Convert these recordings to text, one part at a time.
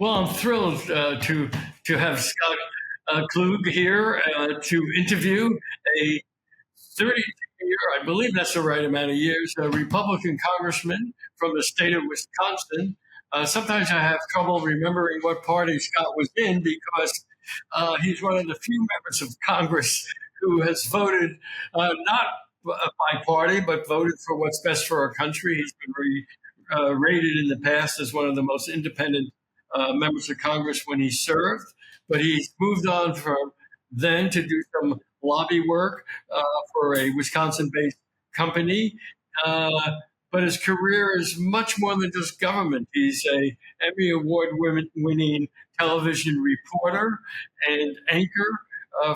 Well, I'm thrilled to have Scott Klug here to interview a 32-year, I believe that's the right amount of years, a Republican congressman from the state of Wisconsin. Sometimes I have trouble remembering what party Scott was in because he's one of the few members of Congress who has voted not by party, but voted for what's best for our country. He's been rated in the past as one of the most independent members of Congress when he served, but he's moved on from then to do some lobby work for a Wisconsin-based company. But his career is much more than just government. He's a Emmy Award-winning television reporter and anchor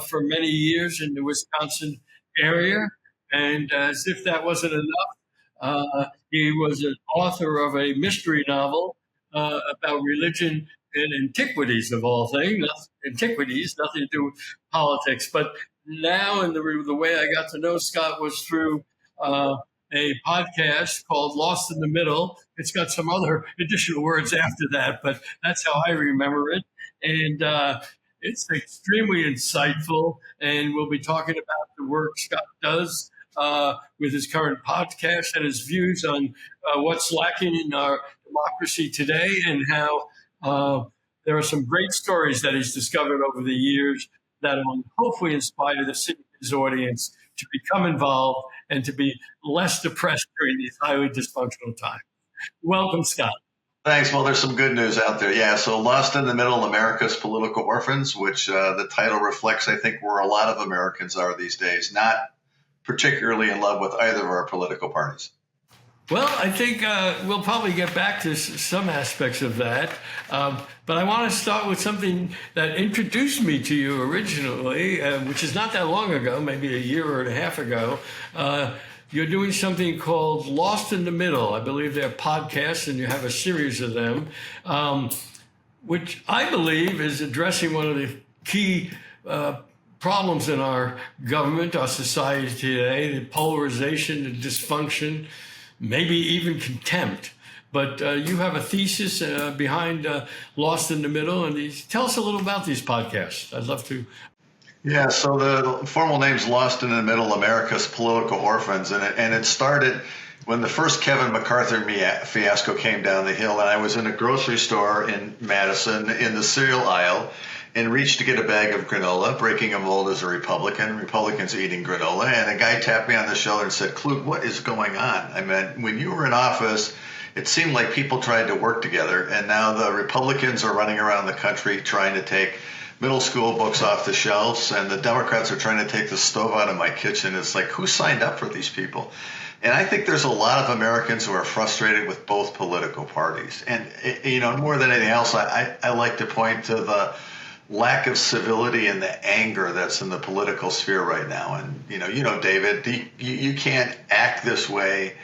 for many years in the Wisconsin area. And as if that wasn't enough, he was an author of a mystery novel about religion and antiquities, of all things. Antiquities, nothing to do with politics. But now, in the way I got to know Scott was through a podcast called Lost in the Middle. It's got some other additional words after that, but that's how I remember it. And it's extremely insightful. And we'll be talking about the work Scott does with his current podcast and his views on what's lacking in our democracy today and how there are some great stories that he's discovered over the years that will hopefully inspire his audience to become involved and to be less depressed during these highly dysfunctional times. Welcome, Scott. Thanks. Well, there's some good news out there. Yeah, so Lost in the Middle, America's Political Orphans, which the title reflects, I think, where a lot of Americans are these days, not particularly in love with either of our political parties. Well, I think we'll probably get back to some aspects of that. But I want to start with something that introduced me to you originally, which is not that long ago, maybe a year and a half ago. You're doing something called Lost in the Middle. I believe they're podcasts, and you have a series of them, which I believe is addressing one of the key problems in our government, our society today, the polarization, the dysfunction, maybe even contempt. But you have a thesis behind Lost in the Middle, and tell us a little about these podcasts. I'd love to. Yeah, so the formal name's Lost in the Middle, America's Political Orphans, and it started when the first Kevin McCarthy fiasco came down the hill, and I was in a grocery store in Madison in the cereal aisle and reached to get a bag of granola, breaking a mold as a Republicans eating granola, and a guy tapped me on the shoulder and said, "Klug, what is going on? I mean, when you were in office, it seemed like people tried to work together, and now the Republicans are running around the country trying to take middle school books off the shelves, and the Democrats are trying to take the stove out of my kitchen. It's like, who signed up for these people?" And I think there's a lot of Americans who are frustrated with both political parties. And, more than anything else, I like to point to the lack of civility and the anger that's in the political sphere right now. And, David, you can't act this way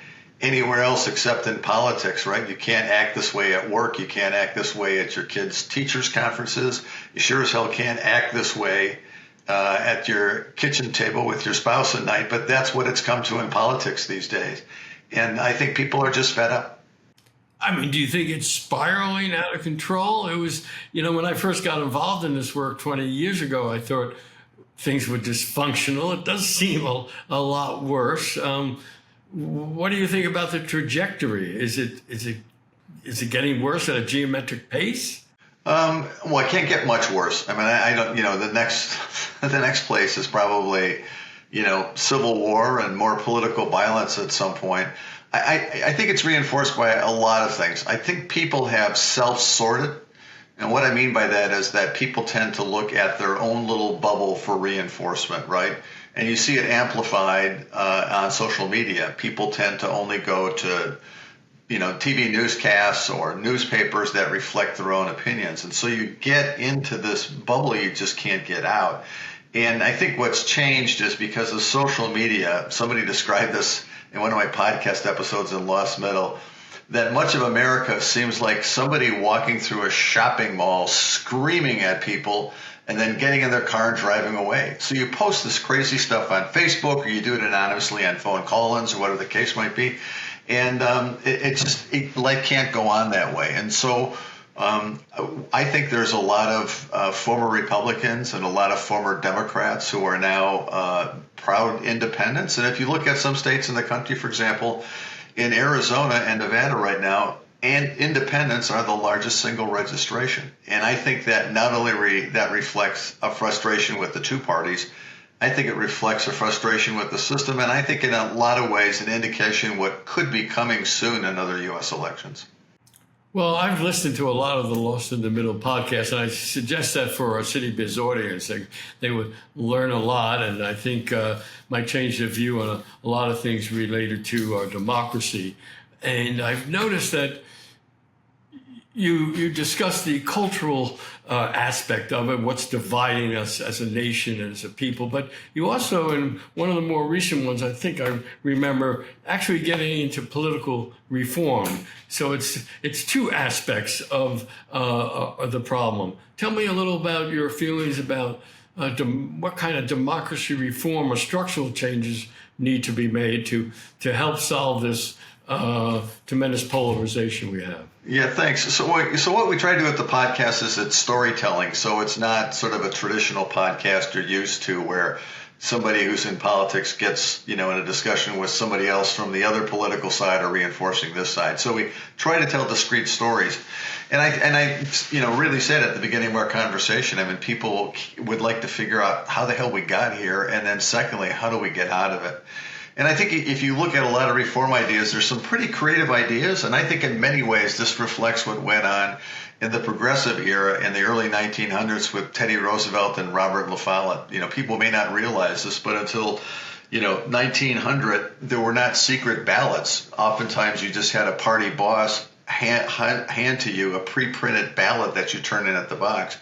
anywhere else except in politics, right? You can't act this way at work. You can't act this way at your kids' teachers' conferences. You sure as hell can't act this way at your kitchen table with your spouse at night. But that's what it's come to in politics these days. And I think people are just fed up. I mean, do you think it's spiraling out of control? It was, when I first got involved in this work 20 years ago, I thought things were dysfunctional. It does seem a lot worse. What do you think about the trajectory? Is it getting worse at a geometric pace? Well, it can't get much worse. I mean, I don't. The next place is probably, civil war and more political violence at some point. I think it's reinforced by a lot of things. I think people have self-sorted. And what I mean by that is that people tend to look at their own little bubble for reinforcement, right? And you see it amplified on social media. People tend to only go to, TV newscasts or newspapers that reflect their own opinions. And so you get into this bubble you just can't get out. And I think what's changed is because of social media. Somebody described this in one of my podcast episodes in Lost Middle, that much of America seems like somebody walking through a shopping mall screaming at people and then getting in their car and driving away. So you post this crazy stuff on Facebook, or you do it anonymously on phone call-ins or whatever the case might be. And life can't go on that way. And so I think there's a lot of former Republicans and a lot of former Democrats who are now proud independents. And if you look at some states in the country, for example, in Arizona and Nevada right now, and independents are the largest single registration. And I think that not only that reflects a frustration with the two parties, I think it reflects a frustration with the system, and I think in a lot of ways an indication what could be coming soon in other U.S. elections. Well, I've listened to a lot of the Lost in the Middle podcast, and I suggest that for our City Biz audience. They would learn a lot, and I think might change their view on a lot of things related to our democracy. And I've noticed that you discuss the cultural aspect of it, what's dividing us as a nation and as a people. But you also, in one of the more recent ones, I think I remember actually getting into political reform. So it's two aspects of the problem. Tell me a little about your feelings about what kind of democracy reform or structural changes need to be made to help solve this tremendous polarization we have. Yeah, thanks. So what we try to do with the podcast is it's storytelling. So it's not sort of a traditional podcast you're used to where somebody who's in politics gets, in a discussion with somebody else from the other political side or reinforcing this side. So we try to tell discrete stories. And I really said at the beginning of our conversation, people would like to figure out how the hell we got here. And then secondly, how do we get out of it? And I think if you look at a lot of reform ideas, there's some pretty creative ideas. And I think in many ways, this reflects what went on in the progressive era in the early 1900s with Teddy Roosevelt and Robert La Follette. People may not realize this, but until 1900, there were not secret ballots. Oftentimes, you just had a party boss hand to you a pre-printed ballot that you turn in at the box.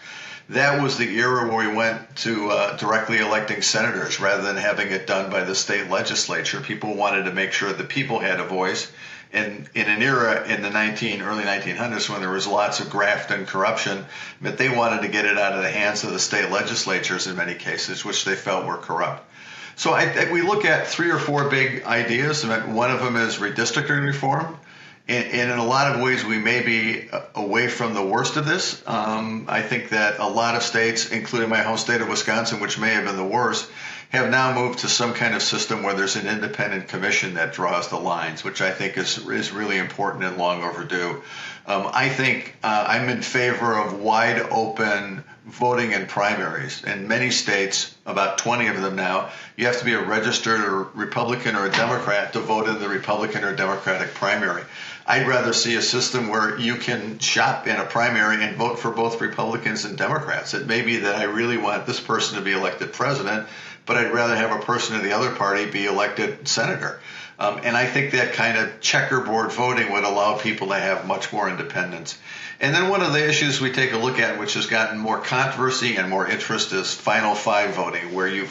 That was the era where we went to directly electing senators rather than having it done by the state legislature. People wanted to make sure the people had a voice. And in an era in the early 1900s when there was lots of graft and corruption, that they wanted to get it out of the hands of the state legislatures in many cases, which they felt were corrupt. So we look at three or four big ideas. One of them is redistricting reform. And in a lot of ways, we may be away from the worst of this. I think that a lot of states, including my home state of Wisconsin, which may have been the worst, have now moved to some kind of system where there's an independent commission that draws the lines, which I think is really important and long overdue. I think I'm in favor of wide open voting in primaries. In many states, about 20 of them now, you have to be a registered or Republican or a Democrat to vote in the Republican or Democratic primary. I'd rather see a system where you can shop in a primary and vote for both Republicans and Democrats. It may be that I really want this person to be elected president, but I'd rather have a person of the other party be elected senator. And I think that kind of checkerboard voting would allow people to have much more independence. And then one of the issues we take a look at, which has gotten more controversy and more interest, is Final Five voting, where you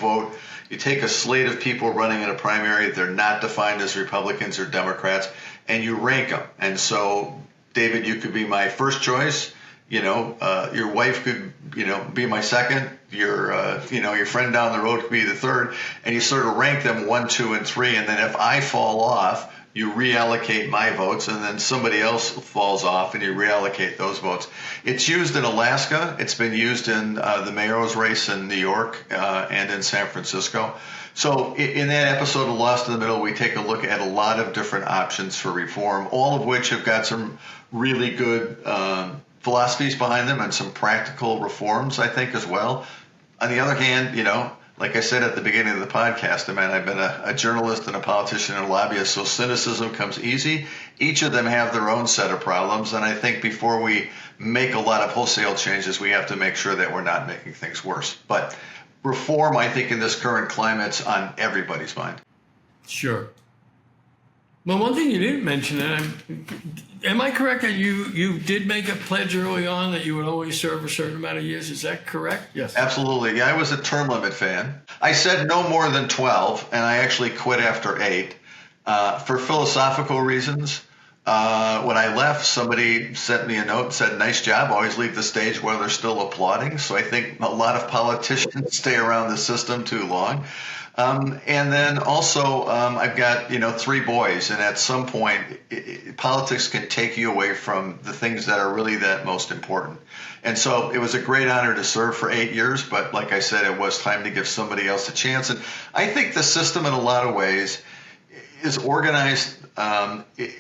take a slate of people running in a primary, they're not defined as Republicans or Democrats, and you rank them. And so, David, you could be my first choice. Your wife could, be my second. Your friend down the road could be the third, and you sort of rank them 1, 2, and 3. And then if I fall off, you reallocate my votes, and then somebody else falls off, and you reallocate those votes. It's used in Alaska. It's been used in the mayor's race in New York and in San Francisco. So in that episode of Lost in the Middle, we take a look at a lot of different options for reform, all of which have got some really good philosophies behind them and some practical reforms, I think, as well. On the other hand, like I said at the beginning of the podcast, I've been a journalist and a politician and a lobbyist, so cynicism comes easy. Each of them have their own set of problems, and I think before we make a lot of wholesale changes, we have to make sure that we're not making things worse. But reform, I think, in this current climate's on everybody's mind. Sure. Well, one thing you didn't mention, and am I correct that you did make a pledge early on that you would always serve a certain amount of years? Is that correct? Yes. Absolutely. Yeah, I was a term limit fan. I said no more than 12, and I actually quit after 8 for philosophical reasons. When I left, somebody sent me a note and said, "Nice job. Always leave the stage while they're still applauding." So I think a lot of politicians stay around the system too long. And then also, I've got, 3 boys, and at some point, politics can take you away from the things that are really that most important. And so it was a great honor to serve for 8 years, but like I said, it was time to give somebody else a chance. And I think the system in a lot of ways is organized, it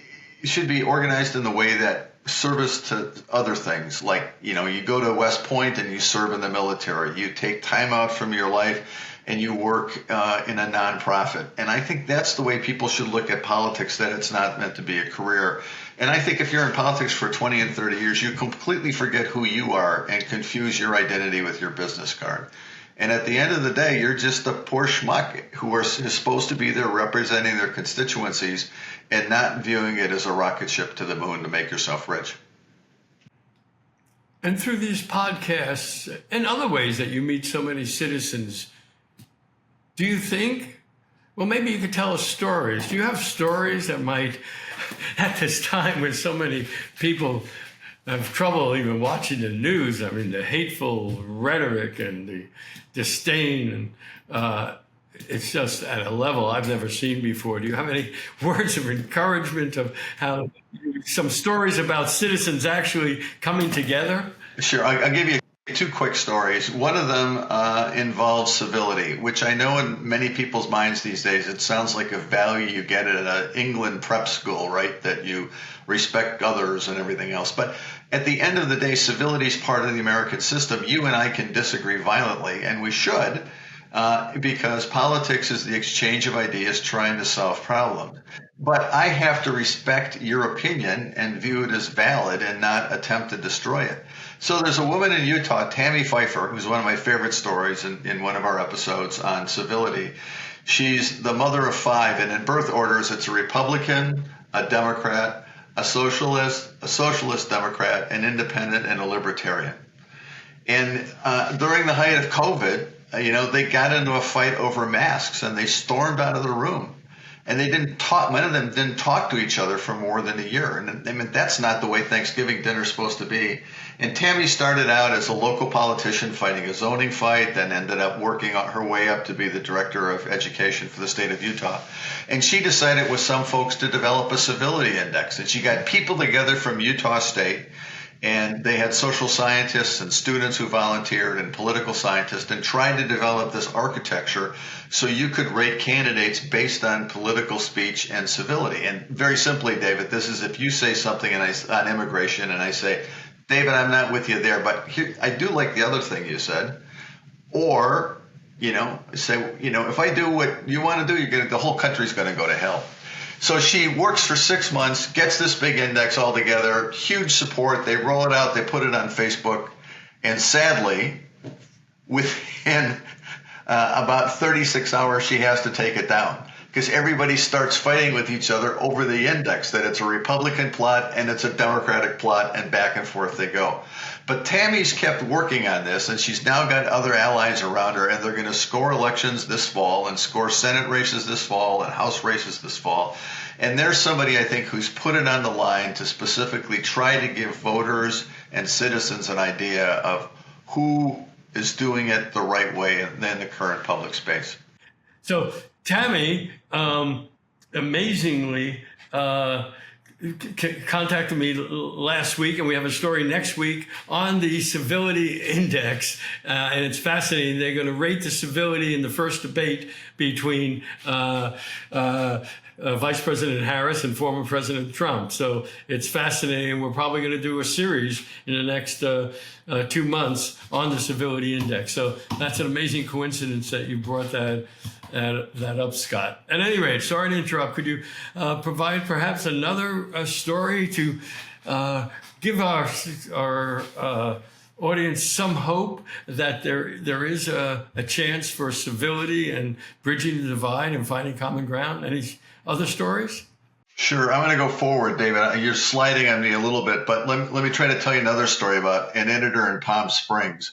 should be organized in the way that service to other things, like, you go to West Point and you serve in the military, you take time out from your life and you work in a nonprofit. And I think that's the way people should look at politics, that it's not meant to be a career. And I think if you're in politics for 20 and 30 years, you completely forget who you are and confuse your identity with your business card. And at the end of the day, you're just a poor schmuck who is supposed to be there representing their constituencies and not viewing it as a rocket ship to the moon to make yourself rich. And through these podcasts and other ways that you meet so many citizens, do you think, well, maybe you could tell us stories. Do you have stories that might, at this time when so many people have trouble even watching the news, I mean, the hateful rhetoric and the disdain, and it's just at a level I've never seen before. Do you have any words of encouragement of how some stories about citizens actually coming together? Sure. I'll give you 2 quick stories. One of them involves civility, which I know in many people's minds these days, it sounds like a value you get at an England prep school, right? That you respect others and everything else. But at the end of the day, civility is part of the American system. You and I can disagree violently, and we should, because politics is the exchange of ideas trying to solve problems. But I have to respect your opinion and view it as valid and not attempt to destroy it. So there's a woman in Utah, Tammy Pfeiffer, who's one of my favorite stories in one of our episodes on civility. She's the mother of 5, and in birth orders, it's a Republican, a Democrat, a socialist Democrat, an independent, and a libertarian. And during the height of COVID, they got into a fight over masks, and they stormed out of the room. And they didn't talk. Many of them didn't talk to each other for more than a year. And I mean, that's not the way Thanksgiving dinner is supposed to be. And Tammy started out as a local politician fighting a zoning fight, then ended up working her way up to be the director of education for the state of Utah. And she decided with some folks to develop a civility index. And she got people together from Utah State, and they had social scientists and students who volunteered and political scientists, and tried to develop this architecture so you could rate candidates based on political speech and civility. And very simply, David, this is if you say something on immigration and I say, David, I'm not with you there, but here, I do like the other thing you said. Or, say, if I do what you want to do, the whole country's going to go to hell. So she works for 6 months, gets this big index all together, huge support. They roll it out, they put it on Facebook, and sadly, within about 36 hours, she has to take it down because everybody starts fighting with each other over the index, that it's a Republican plot and it's a Democratic plot, and back and forth they go. But Tammy's kept working on this, and she's now got other allies around her, and they're going to score elections this fall and score Senate races this fall and House races this fall. And there's somebody, I think, who's put it on the line to specifically try to give voters and citizens an idea of who is doing it the right way in the current public space. So Tammy, amazingly, contacted me last week, and we have a story next week on the civility index, and it's fascinating. They're going to rate the civility in the first debate between Vice President Harris and former President Trump. So it's fascinating. We're probably going to do a series in the next 2 months on the civility index. So that's an amazing coincidence that you brought that up, Scott. At any rate, sorry to interrupt. Could you provide perhaps another story to give our audience some hope that there is a chance for civility and bridging the divide and finding common ground? Any other stories? Sure. I'm going to go forward, David. You're sliding on me a little bit, but let me try to tell you another story about an editor in Palm Springs.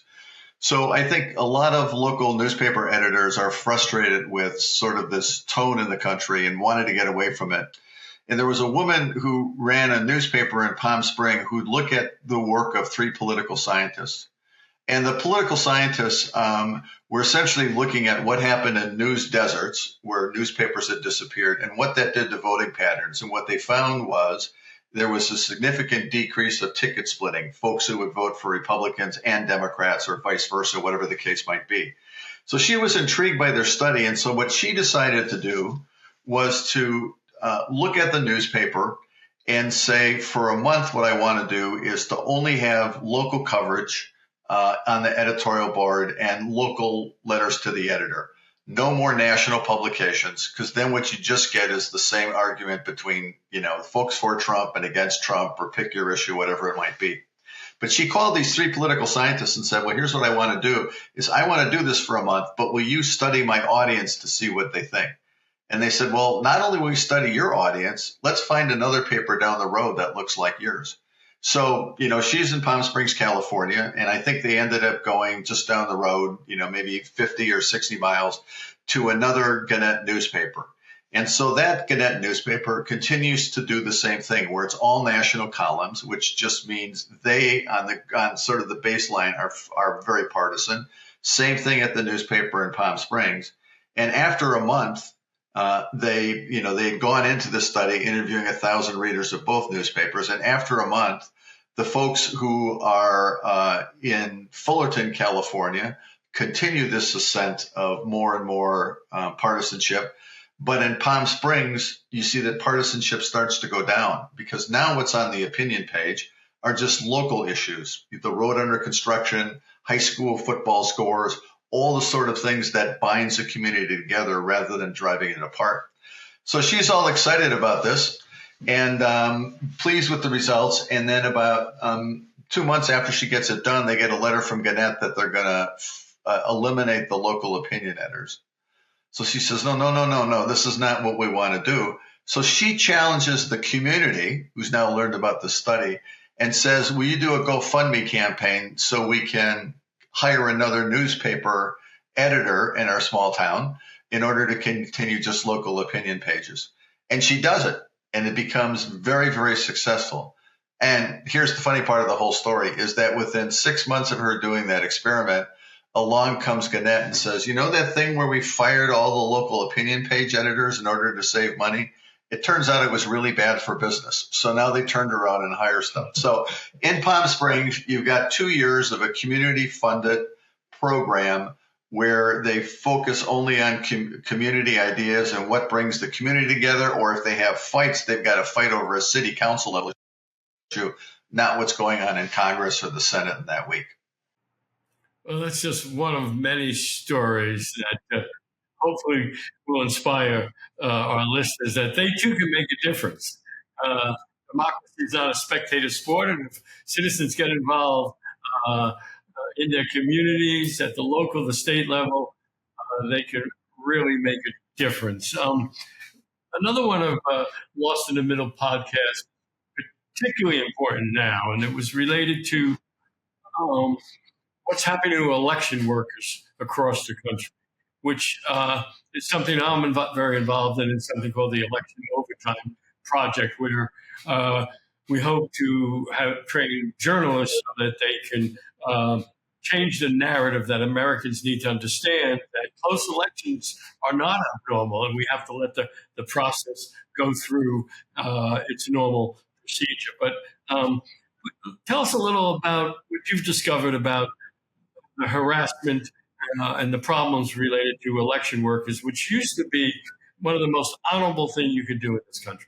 So I think a lot of local newspaper editors are frustrated with sort of this tone in the country and wanted to get away from it. And there was a woman who ran a newspaper in Palm Springs who'd look at the work of 3 political scientists And the political scientists were essentially looking at what happened in news deserts where newspapers had disappeared and what that did to voting patterns. And what they found was there was a significant decrease of ticket splitting, folks who would vote for Republicans and Democrats or vice versa, whatever the case might be. So she was intrigued by their study. And so what she decided to do was to look at the newspaper and say, for a month, what I want to do is to only have local coverage on the editorial board and local letters to the editor. No more national publications, because then what you just get is the same argument between, folks for Trump and against Trump, or pick your issue, whatever it might be. But she called these three political scientists and said, well, here's what I want to do is I want to do this for a month, but will you study my audience to see what they think? And they said, well, not only will we study your audience, let's find another paper down the road that looks like yours. So, she's in Palm Springs, California, and I think they ended up going just down the road, maybe 50 or 60 miles to another Gannett newspaper. And so that Gannett newspaper continues to do the same thing, where it's all national columns, which just means they, on sort of the baseline, are very partisan. Same thing at the newspaper in Palm Springs. And after a month, they had gone into the study interviewing 1,000 readers of both newspapers. And after a month, the folks who are in Fullerton, California, continue this ascent of more and more partisanship. But in Palm Springs, you see that partisanship starts to go down, because now what's on the opinion page are just local issues, the road under construction, high school football scores, all the sort of things that binds a community together rather than driving it apart. So she's all excited about this and pleased with the results. And then about 2 months after she gets it done, they get a letter from Gannett that they're going to eliminate the local opinion editors. So she says, no, this is not what we want to do. So she challenges the community, who's now learned about the study, and says, will you do a GoFundMe campaign so we can hire another newspaper editor in our small town in order to continue just local opinion pages? And she does it, and it becomes very, very successful. And here's the funny part of the whole story is that within 6 months of her doing that experiment, along comes Gannett and says, that thing where we fired all the local opinion page editors in order to save money? It turns out it was really bad for business. So now they turned around and hired stuff. So in Palm Springs, you've got 2 years of a community-funded program where they focus only on community ideas and what brings the community together. Or if they have fights, they've got to fight over a city council level issue, not what's going on in Congress or the Senate in that week. Well, that's just one of many stories that hopefully will inspire our listeners that they too can make a difference. Democracy is not a spectator sport, and if citizens get involved in their communities at the local, the state level, they can really make a difference. Another one of Lost in the Middle podcast, particularly important now, and it was related to what's happening to election workers across the country, which is something I'm very involved in. It's something called the Election Overtime Project, where we hope to have trained journalists so that they can change the narrative that Americans need to understand that close elections are not abnormal, and we have to let the process go through its normal procedure. But tell us a little about what you've discovered about the harassment and the problems related to election workers, which used to be one of the most honorable things you could do in this country.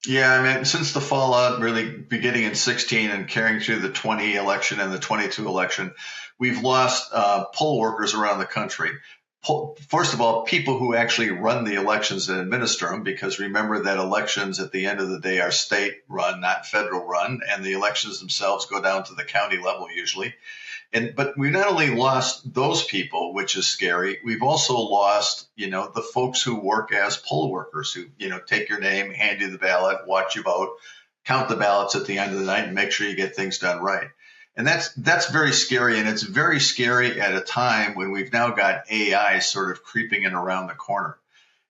Yeah, I mean, since the fallout really beginning in 16 and carrying through the 20 election and the 22 election, we've lost poll workers around the country. First of all, people who actually run the elections and administer them, because remember that elections at the end of the day are state run, not federal run, and the elections themselves go down to the county level usually. But we not only lost those people, which is scary, we've also lost, the folks who work as poll workers who, take your name, hand you the ballot, watch you vote, count the ballots at the end of the night and make sure you get things done right. And that's very scary. And it's very scary at a time when we've now got AI sort of creeping in around the corner.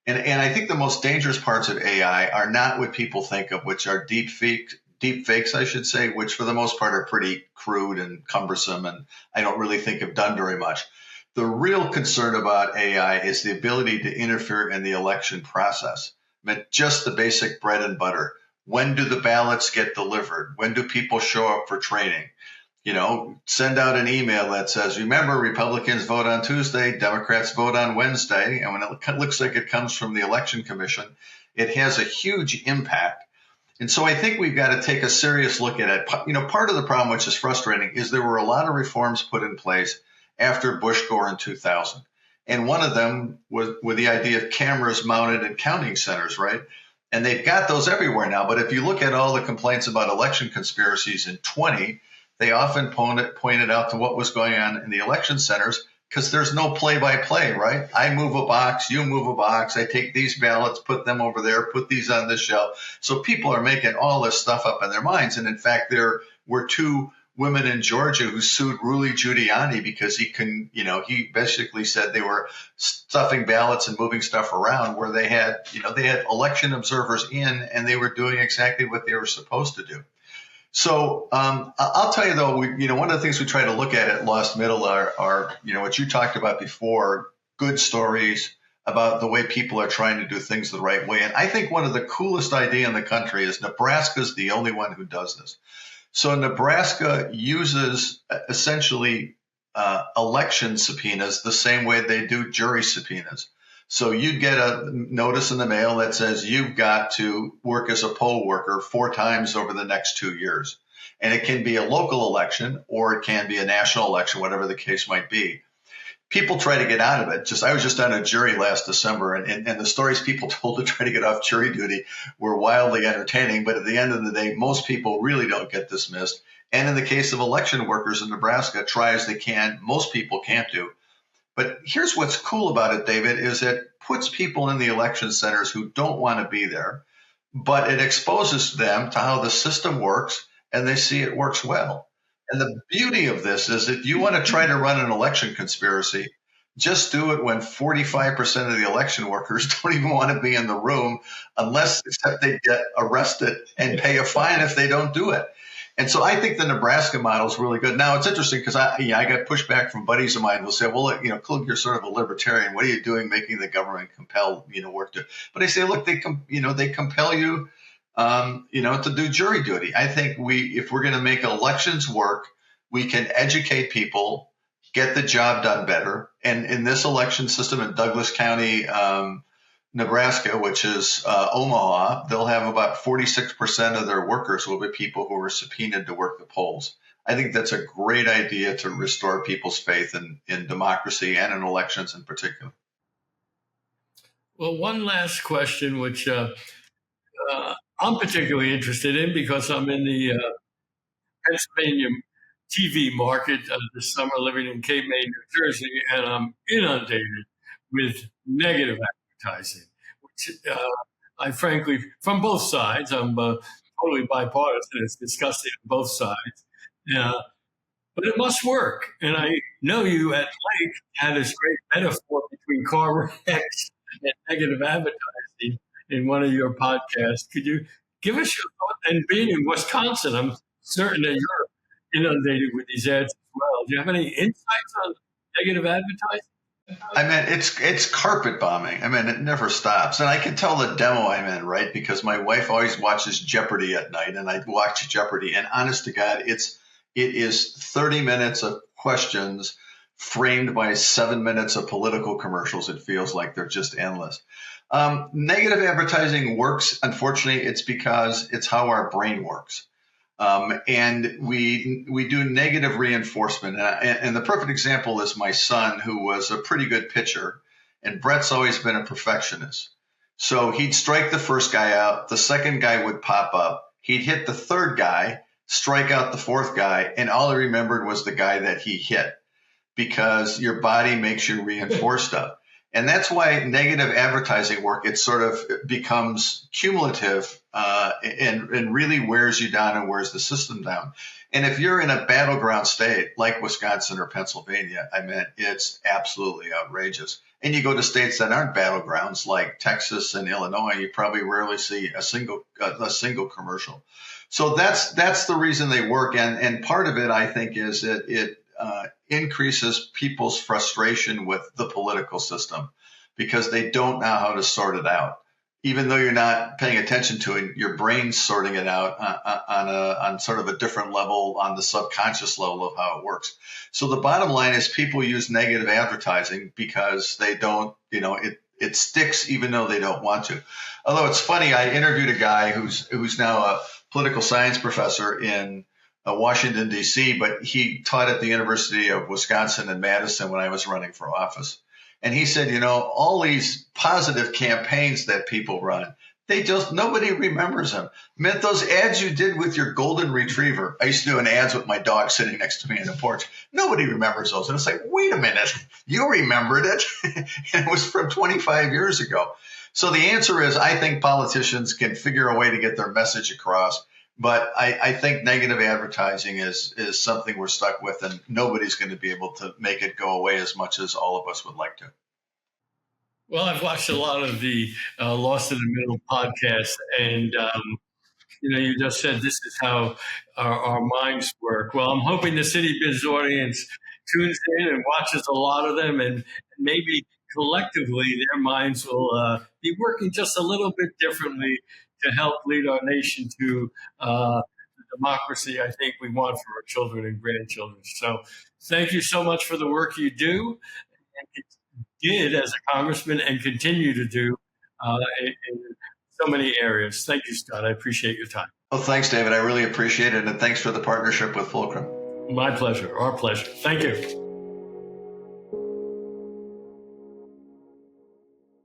And I think the most dangerous parts of AI are not what people think of, which are deep deep fakes, I should say, which for the most part are pretty crude and cumbersome, and I don't really think have done very much. The real concern about AI is the ability to interfere in the election process. I mean, just the basic bread and butter. When do the ballots get delivered? When do people show up for training? Send out an email that says, remember, Republicans vote on Tuesday, Democrats vote on Wednesday. And when it looks like it comes from the Election Commission, it has a huge impact. And so I think we've got to take a serious look at it. Part of the problem, which is frustrating, is there were a lot of reforms put in place after Bush Gore in 2000. And one of them was with the idea of cameras mounted in counting centers, right? And they've got those everywhere now. But if you look at all the complaints about election conspiracies in 20, they often pointed out to what was going on in the election centers because there's no play-by-play, right? I move a box, you move a box, I take these ballots, put them over there, put these on this shelf. So people are making all this stuff up in their minds. And in fact, there were two women in Georgia who sued Rudy Giuliani because he basically said they were stuffing ballots and moving stuff around where they had election observers in and they were doing exactly what they were supposed to do. So I'll tell you, though, one of the things we try to look at Lost Middle are what you talked about before, good stories about the way people are trying to do things the right way. And I think one of the coolest ideas in the country is Nebraska's the only one who does this. So Nebraska uses essentially election subpoenas the same way they do jury subpoenas. So you'd get a notice in the mail that says you've got to work as a poll worker 4 times over the next 2 years. And it can be a local election or it can be a national election, whatever the case might be. People try to get out of it. I was just on a jury last December, and the stories people told to try to get off jury duty were wildly entertaining. But at the end of the day, most people really don't get dismissed. And in the case of election workers in Nebraska, try as they can, most people can't do. But here's what's cool about it, David, is it puts people in the election centers who don't want to be there, but it exposes them to how the system works, and they see it works well. And the beauty of this is if you want to try to run an election conspiracy, just do it when 45% of the election workers don't even want to be in the room except they get arrested and pay a fine if they don't do it. And so I think the Nebraska model is really good. Now, it's interesting because I got pushback from buddies of mine who say, well, Klug, you're sort of a libertarian. What are you doing making the government compel, work to? But I say, look, they compel you, to do jury duty. I think if we're going to make elections work, we can educate people, get the job done better. And in this election system in Douglas County, Nebraska, which is Omaha, they'll have about 46% of their workers will be people who are subpoenaed to work the polls. I think that's a great idea to restore people's faith in democracy and in elections in particular. Well, one last question, which I'm particularly interested in because I'm in the Pennsylvania TV market this summer, living in Cape May, New Jersey, and I'm inundated with negative advertising, which I frankly, from both sides, I'm totally bipartisan. It's disgusting on both sides. But it must work. And I know you at length had this great metaphor between car wrecks and negative advertising in one of your podcasts. Could you give us your thought? And being in Wisconsin, I'm certain that you're inundated with these ads as well. Do you have any insights on negative advertising? I mean, it's carpet bombing. I mean, it never stops. And I can tell the demo I'm in, right? Because my wife always watches Jeopardy at night, and I watch Jeopardy. And honest to God, it is 30 minutes of questions framed by 7 minutes of political commercials. It feels like they're just endless. Negative advertising works. Unfortunately, it's because it's how our brain works. And we do negative reinforcement. And the perfect example is my son, who was a pretty good pitcher. And Brett's always been a perfectionist. So he'd strike the first guy out. The second guy would pop up. He'd hit the third guy, strike out the fourth guy. And all he remembered was the guy that he hit, because your body makes you reinforce stuff. And that's why negative advertising work, it sort of becomes cumulative and really wears you down and wears the system down. And if you're in a battleground state like Wisconsin or Pennsylvania, I mean, it's absolutely outrageous. And you go to states that aren't battlegrounds like Texas and Illinois, you probably rarely see a single commercial. So that's the reason they work, and part of it, I think, is it increases people's frustration with the political system because they don't know how to sort it out. Even though you're not paying attention to it, your brain's sorting it out on sort of a different level, on the subconscious level of how it works. So the bottom line is people use negative advertising because they don't, it sticks even though they don't want to. Although it's funny, I interviewed a guy who's now a political science professor in Washington, D.C., but he taught at the University of Wisconsin in Madison when I was running for office. And he said, all these positive campaigns that people run, nobody remembers them. Meant those ads you did with your golden retriever. I used to do an ads with my dog sitting next to me on the porch. Nobody remembers those. And it's like, wait a minute, you remembered it. And it was from 25 years ago. So the answer is, I think politicians can figure a way to get their message across. But I think negative advertising is something we're stuck with, and nobody's going to be able to make it go away as much as all of us would like to. Well, I've watched a lot of the Lost in the Middle podcast, and you just said this is how our minds work. Well, I'm hoping the City Biz audience tunes in and watches a lot of them, and maybe collectively their minds will be working just a little bit differently to help lead our nation to the democracy I think we want for our children and grandchildren. So thank you so much for the work you do and did as a congressman and continue to do in so many areas. Thank you, Scott. I appreciate your time. Well, thanks, David. I really appreciate it. And thanks for the partnership with Fulcrum. My pleasure. Our pleasure. Thank you.